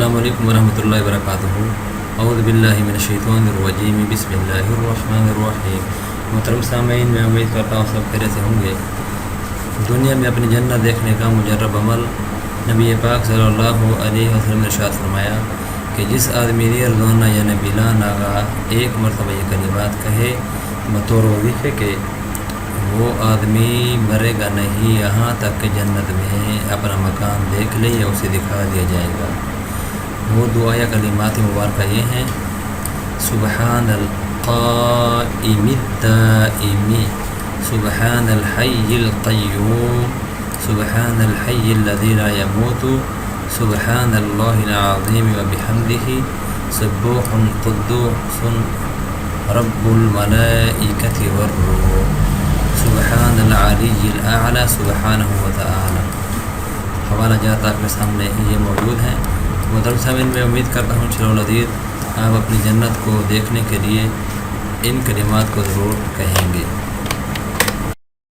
السلام علیکم ورحمۃ اللہ وبرکاتہ۔ اعوذ باللہ من الشیطان الرجیم، بسم اللہ الرحمن الرحیم۔ محترم سامعین، میں امید کرتا ہوں سب خیریت سے ہوں گے۔ دنیا میں اپنی جنت دیکھنے کا مجرب عمل نبی پاک صلی اللہ علیہ وسلم نے ارشاد فرمایا کہ جس آدمی نے روزانہ یا بلا ناگاہ ایک مرتبہ یہ کلمات کہے بطور وظیفے کے، وہ آدمی مرے گا نہیں یہاں تک کہ جنت میں اپنا مکان دیکھ لے یا اسے دکھا دیا جائے گا۔ وہ دعایا کلمات مبارکہ یہ ہیں: سبحان القائم الدائم، سبحان الحی القیوم، سبحان الحی الذی لا يموت، سبحان اللہ العظیم وبحمدہ، سبوح قدوس رب الملائکۃ والروح، سبحان العلی الاعلی سبحانہ وتعالی۔ حوالہ جات آپ کے سامنے یہ موجود ہیں۔ محترم سامعین، میں امید کرتا ہوں شرح العزیز آپ اپنی جنت کو دیکھنے کے لیے ان کلمات کو ضرور کہیں گے۔